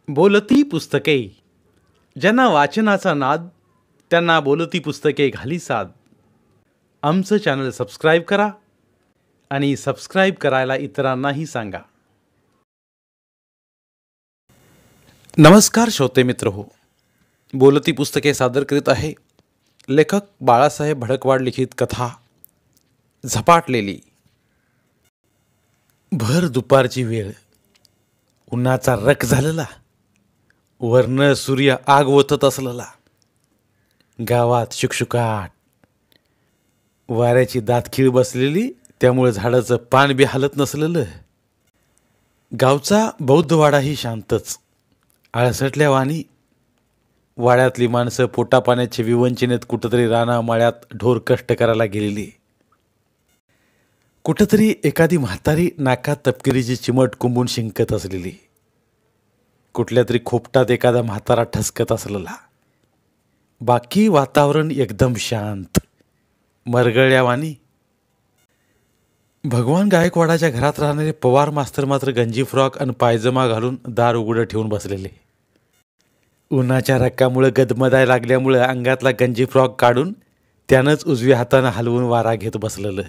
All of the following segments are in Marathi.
बोलती पुस्तके. ज्यांना वाचनाचा नाद त्यांना बोलती पुस्तके घाली साद. आमचं चॅनल सबस्क्राईब करा आणि सबस्क्राईब करायला इतरांनाही सांगा. नमस्कार श्रोते मित्र हो, बोलती पुस्तके सादर करीत आहे लेखक बाळासाहेब भडकवाड लिखित कथा झपाटलेली. भर दुपारची वेळ, उन्हाचा रख झालेला, वर्ण सूर्य आग ओतत असलेला. गावात शुकशुकाट, वाऱ्याची दातखीळ बसलेली, त्यामुळे झाडाचं पान बी हालत नसलेलं. गावचा बौद्धवाडाही शांतच, आळसटल्या वाणी. वाड्यातली माणसं पोटापाण्याच्या विवंचनेत कुठंतरी रानामाळ्यात ढोर कष्ट करायला गेलेली. कुठंतरी एखादी म्हातारी नाकात तपकिरीची चिमट कुंबून शिंकत असलेली. कुठल्या तरी खोपटात एखादा म्हातारा ठसकत असलेला. बाकी वातावरण एकदम शांत, मरगळल्यावानी. भगवान गायकवाडाच्या घरात राहणारे पवार मास्तर मात्र गंजी फ्रॉक आणि पायजमा घालून दार उघडं ठेवून बसलेले. उन्हाच्या रक्कामुळं गदमदाय लागल्यामुळं अंगातला गंजी फ्रॉक काढून त्यानंच उजव्या हातानं हलवून वारा घेत बसलेलं.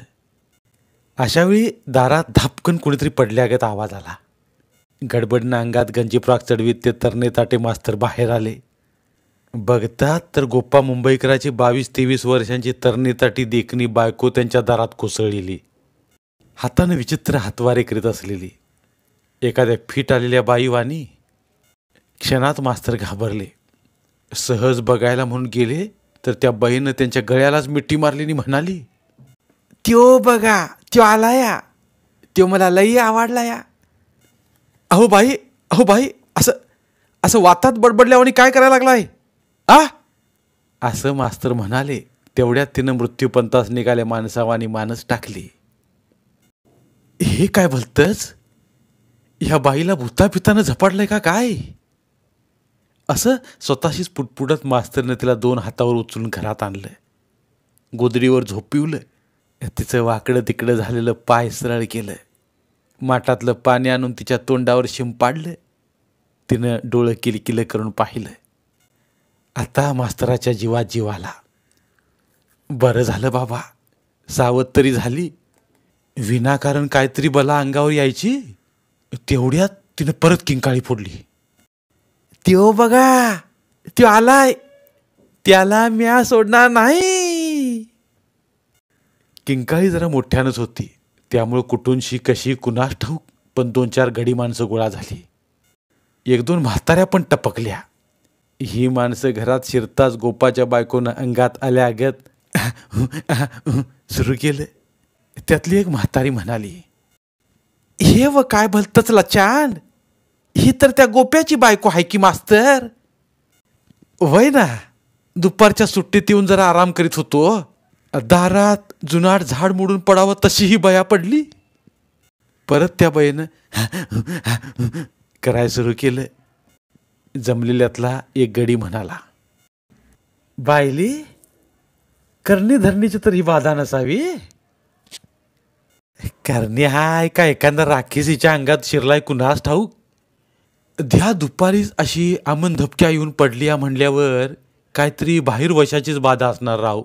अशावेळी दारात धापकन कुणीतरी पडल्यागत आवाज आला. गडबडनं अंगात गंजी फ्रॉक चढवीत ते तरणे ताटे मास्तर बाहेर आले. बघतात तर गोप्पा मुंबईकराची 22-23 वर्षांची तरणे ताटी देखणी बायको त्यांच्या दारात कोसळलेली, हातानं विचित्र हातवारे करीत असलेली. एखाद्या फिट आलेल्या बाईवानी. क्षणात मास्तर घाबरले. सहज बघायला म्हणून गेले तर त्या बाईनं त्यांच्या गळ्यालाच मिठी मारली आणि म्हणाली, "त्यो बघा, त्यो आला या, त्यो मला लई आवडला या." "अहो बाई, असं असं वातात बडबडल्यावानी काय करायला लागलाय आ?" असं मास्तर म्हणाले. तेवढ्यात तिनं मृत्यूपंथास निघाल्या माणसावानी मानस टाकली. हे काय भलतंच, ह्या बाईला भूतापितानं झपाटलंय का काय? असं स्वतःशीच पुटपुटत मास्तरनं तिला 2 हातावर उचलून घरात आणलं. गोदडीवर झोपिवलं. तिचं वाकडं तिकडं झालेलं पाय सरळ केलं. माठातलं पाणी आणून तिच्या तोंडावर शिंपाडलं. तिनं डोळं किलकिलं करून पाहिलं. आता मास्तराच्या जीवात जीव आला. बरं झालं बाबा, सावध तरी झाली. विनाकारण काहीतरी बला अंगावर यायची. तेवढ्यात तिनं परत किंकाळी फोडली. "त्यो बघा, त्यो आलाय, त्याला म्या सोडणार नाही." किंकाळी जरा मोठ्यानंच होती, त्यामुळं कुठूनशी कशी कुणास ठाऊक, पण 2-4 गडी माणसं गोळा झाली. 1-2 म्हाताऱ्या पण टपकल्या. ही माणसं घरात शिरताच गोपाच्या बायकोनं अंगात आल्यागत सुरू केलं. त्यातली एक म्हातारी म्हणाली, "हे व काय भलतंच लचांड, ही तर त्या गोप्याची बायको आहे की मास्तर." "वय ना, दुपारच्या सुट्टीत येऊन जरा आराम करीत होतो. दारात जुनाट झाड मोडून पडावं तशी ही बया पडली." परत त्या बाईनं करायला सुरू केलं. जमलेल्यातला एक गडी म्हणाला, "बायली, करणी धरणीची तर ही बाधा नसावी. करणी हाय का एखादा राखीसीच्या अंगात शिरलाय कुणास ठाऊक. द्या दुपारीच अशी आमन धपक्या येऊन पडली या म्हणल्यावर काहीतरी बाहेर वशाचीच बाधा असणार राव."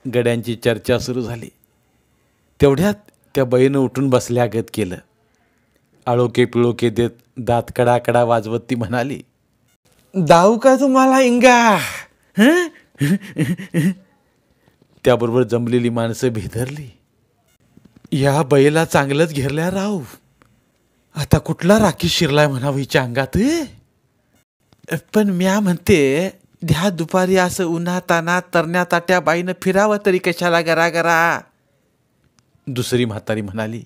गड्यांची चर्चा सुरू झाली. तेवढ्यात त्या बाईनं उठून बसल्यागत केलं. आळोके पिळोके देत दात कडाकडा वाजवत ती म्हणाली, "दाऊ का तुम्हाला इंगा?" त्याबरोबर जमलेली माणसं भेदरली. या बाईला चांगलंच घेरल्या राव. आता कुठला राखी शिरलाय म्हणावं हिच्या अंगात. पण म्या म्हणते, द्या दुपारी असं उन्हा तानात तरण्या ताट्या बाईनं फिरावं तरी कशाला गरागरा. दुसरी म्हातारी म्हणाली,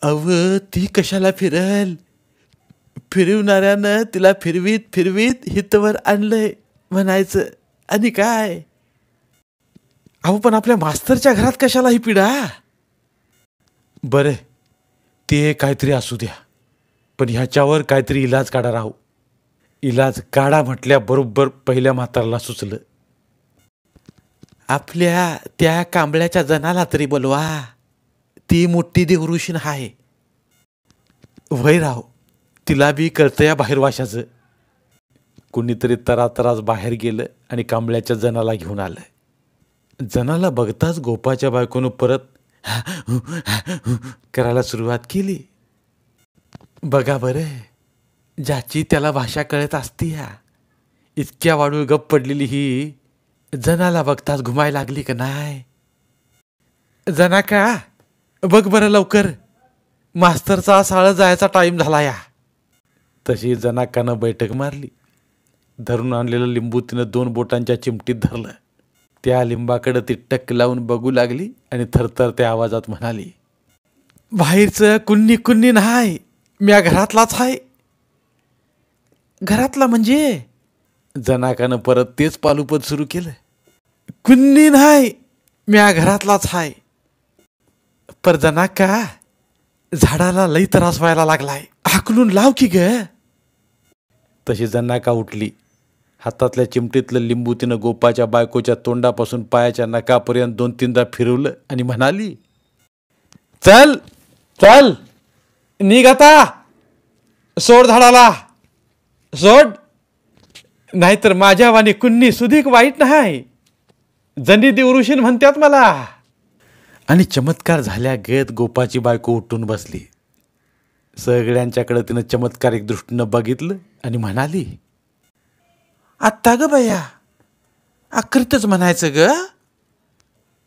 "अव ती कशाला फिरल, फिरवणाऱ्यानं तिला फिरवीत फिरवीत हितवर आणलंय म्हणायचं आणि काय. अहो पण आपल्या मास्तरच्या घरात कशाला ही पिढा." "बरं, ते काहीतरी असू द्या, पण ह्याच्यावर काहीतरी इलाज काढा राहू." इलाज काढा म्हटल्याबरोबर पहिल्या म्हाताराला सुचलं, "आपल्या त्या कांबळ्याच्या जनाला तरी बोलवा, ती मोठी देवऋषीण आहे." "वय राव, तिला बी कळतं या बाहेर वाशाचं. कुणीतरी तरातरास बाहेर गेलं आणि कांबळ्याच्या जनाला घेऊन आलं. जनाला बघताच गोपाच्या बायकोनं परत करायला सुरुवात केली. बघा बरं, ज्याची त्याला भाषा कळत असती या इतक्या वाढूळ गप्प पडलेली ही जनाला बघताच घुमायला लागली का नाही. जना का बघ बरं लवकर, मास्तरचा साळ जायचा टाईम झाला या. तशी जनाकानं बैठक मारली. धरून आणलेलं लिंबू तिनं 2 बोटांच्या चिमटीत धरलं. त्या लिंबाकडं ती टक लावून बघू लागली आणि थरथर त्या आवाजात म्हणाली, बाहेरचं कुन्नी कुन्नी नाही, म्या घरातलाच आहे. घरातला म्हणजे? जनाकानं परत तेच पालुपद सुरू केलं. कुन्नी नाही, म्या घरातलाच आहे. पर जनाका, झाडाला लई त्रास व्हायला लागलाय, हाकलून लाव की ग. तशी जनाका उठली. हातातल्या चिमटीतलं लिंबू तिनं गोपाच्या बायकोच्या तोंडापासून पायाच्या नकापर्यंत 2-3दा फिरवलं आणि म्हणाली, चल चल निघ आता, सोड झाडाला, सोड, नाहीतर माझ्या वाणी कुन्नी सुधीक वाईट नाही, जनी दिवरुशीन म्हणतात मला. आणि चमत्कार झाल्या गत गोपाची बायको उठून बसली. सगळ्यांच्याकडे तिनं चमत्कारिक दृष्टीनं बघितलं आणि म्हणाली, आत्ता ग बया, आकृतच म्हणायचं ग,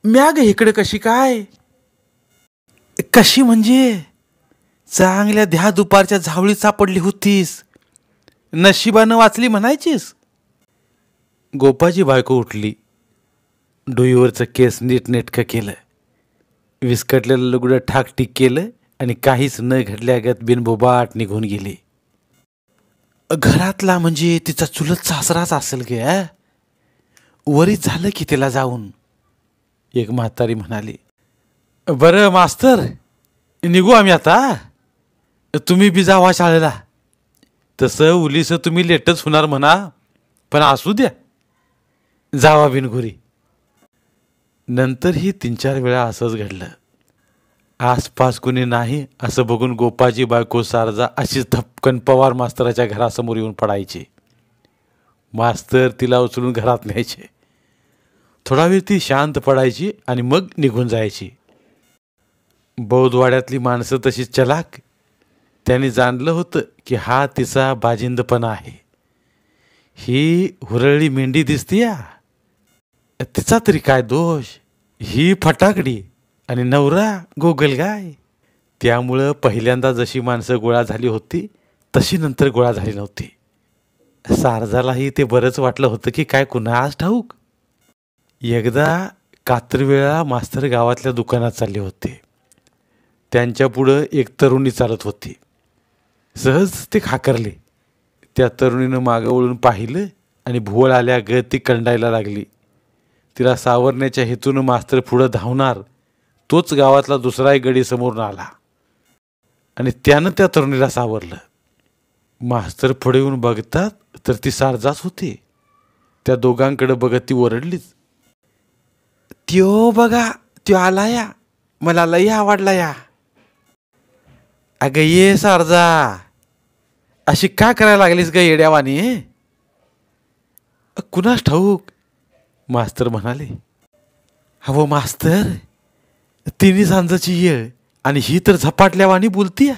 म्या ग इकडे कशी काय? कशी म्हणजे? चांगल्या द्या दुपारच्या झावळीत सापडली होतीस, नशिबानं वाचली म्हणायचीस. गोपाची बायको उठली. डोईवरचं केस नीटनेटकं केलं, विस्कटलेलं लुगडं ठाकटीक केलं आणि काहीच न घडल्यागत बिनबोबाट निघून गेली. घरातला म्हणजे तिचा चुलत सासराच असेल गे, वरीच झालं की तिला जाऊन, एक म्हातारी म्हणाली. बरं मास्तर, निघू आम्ही आता, तुम्ही बी जावा शाळेला. तसं उलीसं तुम्ही लेटच होणार म्हणा, पण असू द्या, जावा बिनघोरी. नंतरही 3-4 वेळा असंच घडलं. आसपास कुणी नाही असं बघून गोपाची बायको सारजा अशीच धपकन पवार मास्तराच्या घरासमोर येऊन पडायची. मास्तर तिला उचलून घरात न्यायचे. थोडा वेळ ती शांत पडायची आणि मग निघून जायची. बौद्धवाड्यातली माणसं तशी चलाक. त्यांनी जाणलं होतं की हा तिचा बाजिंदपणा आहे. ही हुरळी मेंढी दिसतीया, तिचा तरी काय दोष, ही फटाकडी आणि नवरा गोगलगाय. त्यामुळं पहिल्यांदा जशी माणसं गोळा झाली होती तशी नंतर गोळा झाली नव्हती. सारजालाही ते बरंच वाटलं होतं की काय कुणास ठाऊक. एकदा कात्रवेळा मास्तर गावातल्या दुकानात चालले होते. त्यांच्या पुढं एक तरुणी चालत होती. सहज ते खाकरले. त्या तरुणीनं मागं वळून पाहिलं आणि भुवळ आल्या ग ती कंडायला लागली. तिला सावरण्याच्या हेतूनं मास्तर पुढं धावणार, तोच गावातला दुसराही गडी समोरून आला आणि त्यानं त्या तरुणीला सावरलं. मास्तर पुढे येऊन बघतात तर ती सारजाच होती. त्या दोघांकडे बघत ती ओरडलीच, त्यो बघा, त्यो आला या, मला लई आवडला या. अगं ये सारजा, अशी का करायला लागलीस ग येड्यावानी? कुणास ठाऊक, मास्तर म्हणाले. हो मास्तर, तिन्ही सांजाची येळ आणि ही तर झपाटल्यावानी बोलतीया,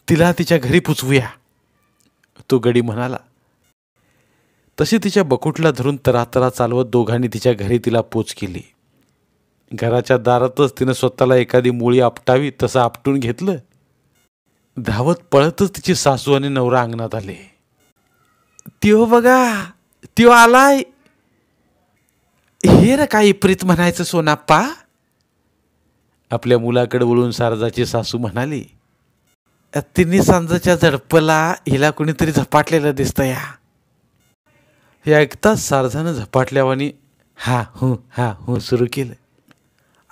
तिला तिच्या घरी पुचवूया, तो गडी म्हणाला. तशी तिच्या बकुटला धरून तरातरा चालवत दोघांनी तिच्या घरी तिला पोच केली. घराच्या दारातच तिनं स्वतःला एखादी मुळी आपटावी तसं आपटून घेतलं. धावत पळतच तिची सासू आणि नवरा अंगणात आले. त्यो बघा, त्यो आलाय. हे र काही प्रीत म्हणायचं सोनाप्पा. आपल्या मुलाकडे वळून सारजाची सासू म्हणाली, तिन्ही सांजाच्या झडपला हिला कुणीतरी झपाटलेलं दिसतं या. हे ऐकताच सारजानं झपाटल्यावानी हा हू सुरू केलं.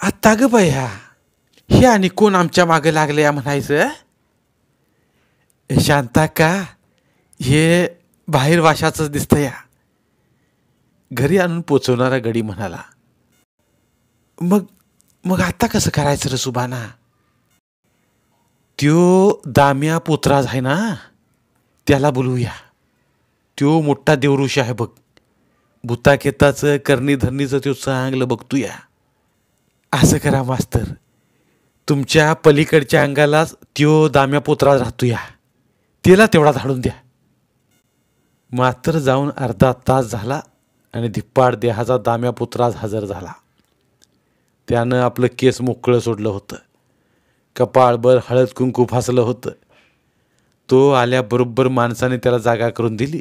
आता ग बया, हे आणि कोण आमच्या मागे लागले या म्हणायचं? शांता का, हे बाहेर वाशाचंच दिसतं या, घरी आणून पोचवणारा गडी म्हणाला. मग मग आता कसं करायचं रे सुभाना? त्यो दाम्या पोतराज आहे ना, त्याला बोलवूया. त्यो मोठा देवऋषी आहे बघ. भूताखेताचं करणी धरणीचं त्यो चांगलं बघतोया. असं करा मास्तर, तुमच्या पलीकडच्या अंगालाच त्यो दाम्या पोतराज राहतोया. त्याला तेवढा धाडून द्या. मात्र जाऊन अर्धा तास झाला आणि धिप्पाड देहाचा दाम्या पुत्राज हजर झाला. त्यानं आपलं केस मोकळं सोडलं होतं. कपाळभर हळद कुंकू फासलं होतं. तो आल्याबरोबर माणसाने त्याला जागा करून दिली.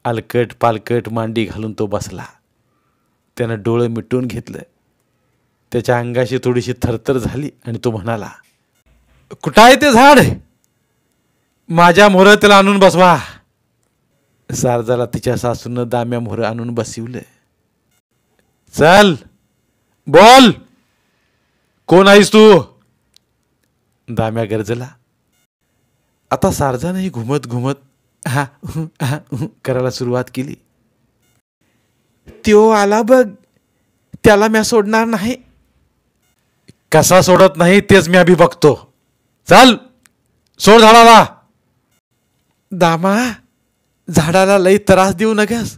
अलकट पालकट मांडी घालून तो बसला. त्यानं डोळं मिटून घेतलं. त्याच्या अंगाशी थोडीशी थरथर झाली आणि तो म्हणाला, कुठं आहे ते झाड? माझ्या मोहर त्याला आणून बसवा. सारजाला तिच्या सासूनं दाम्या मोहर आणून बसविलं. चल बोल, कोण आहेस तू? दाम्या गरजला. आता सारजानेही घुमत घुमत हा करायला सुरुवात केली. त्यो आला बघ, त्याला म्या सोडणार नाही. कसा सोडत नाही तेच मी अभि बघतो. चल सोड झाडाला. दामा, झाडाला लई त्रास देऊ नगस.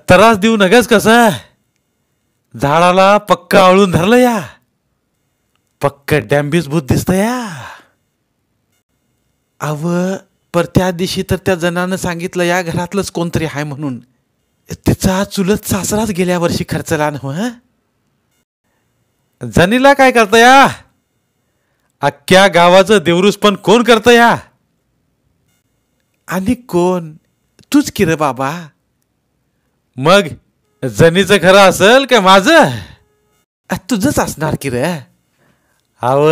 त्रास देऊ नगस कसं? झाडाला पक्क आवळून धरलं या. पक्क डॅम्बिस भूत दिसत या. अव पर त्या दिवशी तर त्या जणानं सांगितलं या घरातलंच कोणतरी आहे म्हणून. तिचा चुलत सासराच गेल्या वर्षी खर्चला नव्ह. जनीला काय करत या? अख्ख्या गावाचं देवरूस पण कोण करत या? आणि कोण? तूच की रे बाबा. मग जनीचं खरं असेल का माझं? तुझंच असणार की रे. अव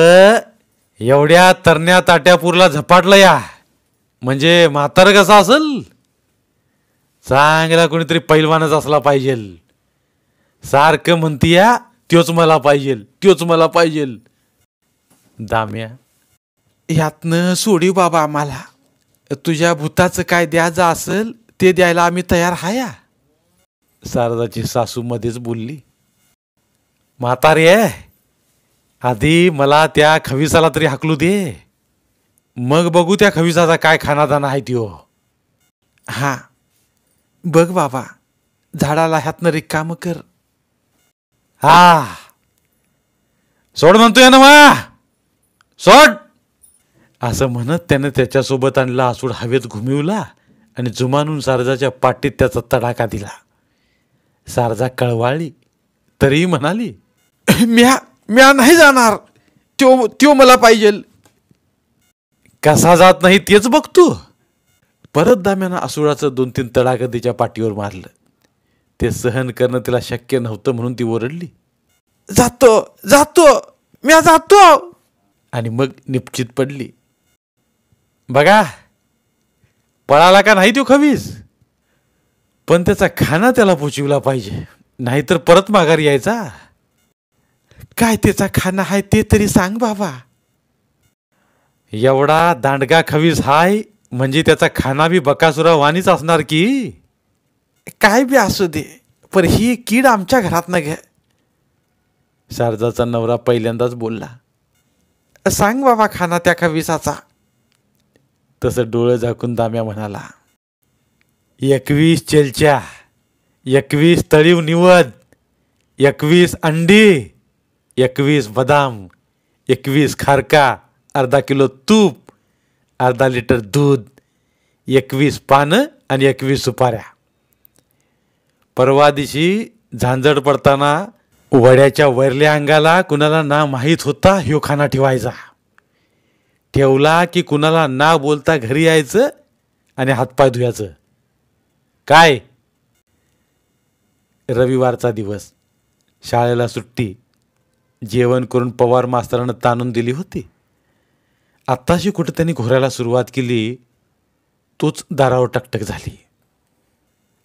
एवढ्या तरण्या ताट्यापूरला झपाटलं या म्हणजे म्हातार कसा असेल? चांगला कोणीतरी पैलवानच असला पाहिजे. सारखं म्हणतीया त्योच मला पाहिजे, त्योच मला पाहिजे. दाम्या, ह्यातनं सोडी बाबा आम्हाला. तुझ्या भूताचं काय द्यायचं असेल ते द्यायला आम्ही तयार हाया. सारदाची सासू मध्येच बोलली. म्हातारी आहे, आधी मला त्या खविसाला तरी हाकलू दे, मग बघू त्या खविसाचा काय खानादाना आहे त्यो. हा बघ बाबा, झाडाला ह्यातनं रिकाम कर. हा सोड म्हणतोय ना मा, सोड. असं म्हणत त्यानं त्याच्यासोबत आणला आसूड हवेत घुमिवला आणि जुमानून सारजाच्या पाठीत त्याचा तडाखा दिला. सारजा कळवाळली तरीही म्हणाली, म्या नाही जाणार. त्यो मला पाहिजे. कसा जात नाही तेच बघतो. परत दाम्यानं आसुळाचं 2-3 तडाखं तिच्या पाठीवर मारलं. ते सहन करणं तिला शक्य नव्हतं म्हणून ती ओरडली, जातो जातो, म्या जातो. आणि मग निपचित पडली. बघा पळाला का नाही तो खवीस, पण त्याचा खाना त्याला पोचविला पाहिजे, नाहीतर परत माघारी यायचा. काय त्याचा खाना आहे ते तरी सांग बाबा. एवढा दांडगा खवीस हाय म्हणजे त्याचा खाना बी बकासुरा वाणीच असणार की. काय बी असू दे, पर ही कीड आमच्या घरात न घे. शारदाचा नवरा पहिल्यांदाच बोलला, सांग बाबा खाना त्या खविसाचा. तसं डोळं झाकून दाम्या म्हणाला, 21 चेलच्या, 21 तळीव निवद, 21 अंडी, 21 बदाम, 21 खारका, अर्धा किलो तूप, अर्धा लिटर दूध, 21 पानं आणि 21 सुपाऱ्या. परवा दिवशी झांजड पडताना वड्याच्या वरल्या अंगाला कुणाला ना माहीत होता ह्यो खाना ठेवायचा. ठेवला की कुणाला ना बोलता घरी यायचं आणि हातपाय धुयाचं. काय रविवारचा दिवस, शाळेला सुट्टी. जेवण करून पवार मास्तरानं ताणून दिली होती. आत्ताशी कुठं त्यांनी घोरायला सुरुवात केली, तोच दारावर टकटक झाली.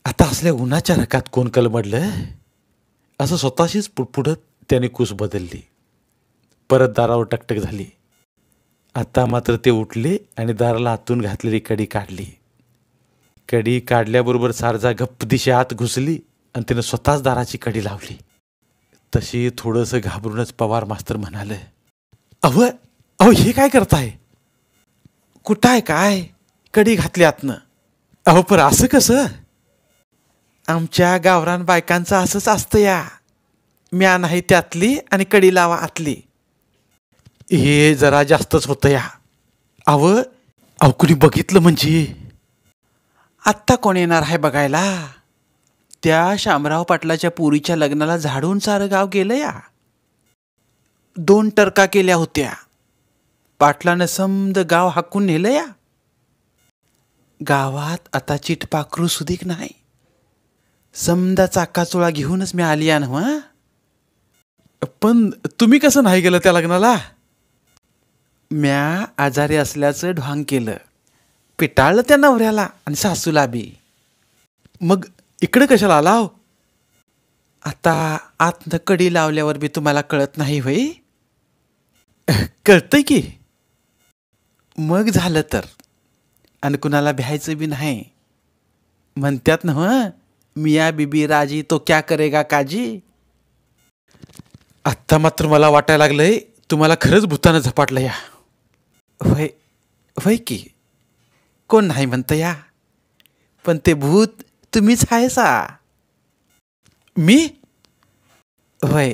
आता असल्या उन्हाच्या रकात कोण कलमडलं असं स्वतःशीच पुढपुढत त्याने कूस बदलली. परत दारावर टकटक झाली. आता मात्र ते उठले आणि दाराला आतून घातलेली कडी काढली. कडी काढल्याबरोबर सारजा गप्प दिशा आत घुसली आणि तिनं स्वतःच दाराची कडी लावली. तशी थोडंसं घाबरूनच पवार मास्तर म्हणाले, अव अहो हे काय करताय? कुठं आहे काय? कडी घातली आतनं. अहो पर असं कसं? आमच्या गावरान बायकांचं असंच असतं या. म्या नाही त्यातली आणि कडी लावा आतली. हे जरा जास्तच होतं या. अहो कुणी बघितलं म्हणजे? आत्ता कोण येणार आहे बघायला? त्या शामराव पाटलाच्या पुरीच्या लग्नाला झाडून सारं गाव गेलं या. 2 टरका केल्या होत्या. पाटलानं समद गाव हाकून नेलं या. गावात आता चिटपाखरू सुधीक नाही. समदा चाकाचोळा घेऊनच मी आली ना. हं? पण तुम्ही कसं नाही गेलं त्या लग्नाला? म्या आजारी असल्याचं ढोंग केलं. पिटाळलं त्या नवऱ्याला आणि सासूला बी. मग इकडे कशाला आला हो? आता आतनं कडी लावल्यावर बी तुम्हाला कळत नाही होय? कळतंय की. मग झालं तर. आणि कुणाला भ्यायचं बी नाही. म्हणतात ना हं, मिया बीबी राजी तो क्या करेगा काजी. आत्ता मात्र मला वाटायला लागलंय तुम्हाला खरंच भूतानं झपाटलं या. होय होय की. कोण नाही म्हणतं या. पण ते भूत तुम्हीच आहेसा. मी? होय.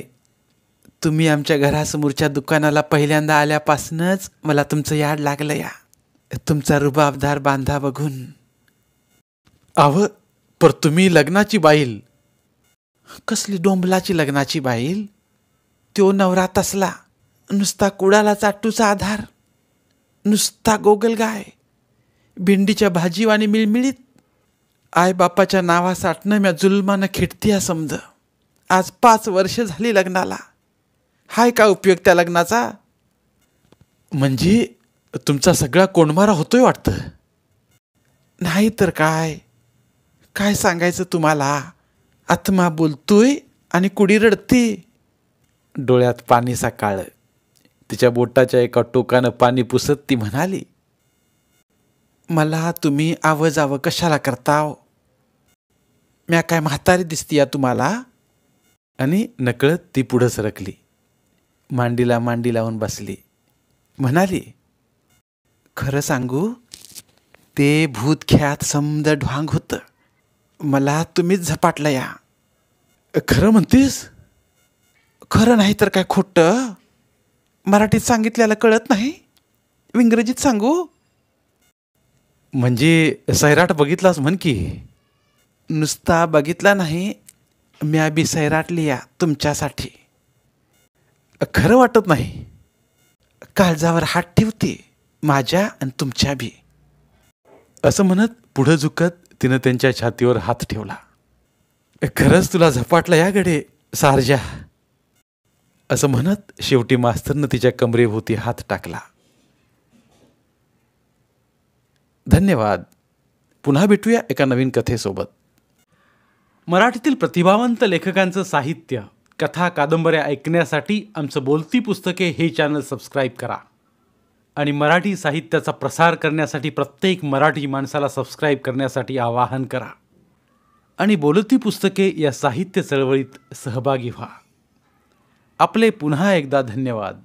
तुम्ही आमच्या घरासमोरच्या दुकानाला पहिल्यांदा आल्यापासूनच मला तुमचं याड लागलं या. तुमचा रुबाबदार बांधा बघून. पर तुम्ही लग्नाची बाईल. कसली डोंबलाची लग्नाची बाईल? त्यो नवरा तसला नुसता कुडाला चाटूचा आधार. नुसता गोगलगाय. भेंडीच्या भाजीवाणी मिळमिळीत. आई बापाच्या नावासाठनं म्या जुलमानं खिटतीया समज. आज 5 वर्ष झाली लग्नाला. हाय का उपयोग त्या लग्नाचा? म्हणजे तुमचा सगळा कोंडमारा होतोय वाटतं. नाही तर काय. काय सांगायचं तुम्हाला. आत्मा बोलतोय आणि कुडी रडते. डोळ्यात पाणी साकाळलं. तिच्या बोटाच्या एका टोकानं पाणी पुसत ती म्हणाली, मला तुम्ही आवजावं कशाला करताव? म्या काय म्हातारी दिसतीया तुम्हाला? आणि नकळत ती पुढं सरकली. मांडीला मांडी लावून बसली. म्हणाली, खरं सांगू, ते भूतख्यात समद ढोंग होतं. मला तुम्हीच झपाटलं या. खरं म्हणतीस? खरं नाही तर काय खोटं? मराठीत सांगितल्याला कळत नाही? इंग्रजीत सांगू? म्हणजे सैराट बघितलास म्हण की. नुसता बघितला नाही, म्या बी सैराटली या तुमच्यासाठी. खरं वाटत नाही? काळजावर हात ठेवते माझ्या आणि तुमच्या बी. असं म्हणत पुढं झुकत तिनं त्यांच्या छातीवर हात ठेवला. खरंच तुला झपाटला या गडे सारजा. असं म्हणत शेवटी मास्तरनं तिच्या कमरेभोवती हात टाकला. धन्यवाद. पुन्हा भेटूया एका नवीन कथेसोबत. मराठीतील प्रतिभावंत लेखकांचं साहित्य, कथा, कादंबऱ्या ऐकण्यासाठी आमचं बोलती पुस्तके हे चॅनल सबस्क्राईब करा. आणि मराठी साहित्याचा प्रसार करण्यासाठी प्रत्येक मराठी माणसाला सबस्क्राईब करण्यासाठी आवाहन करा. आणि बोलती पुस्तके या साहित्य चळवळीत सहभागी व्हा. आपले पुन्हा एकदा धन्यवाद.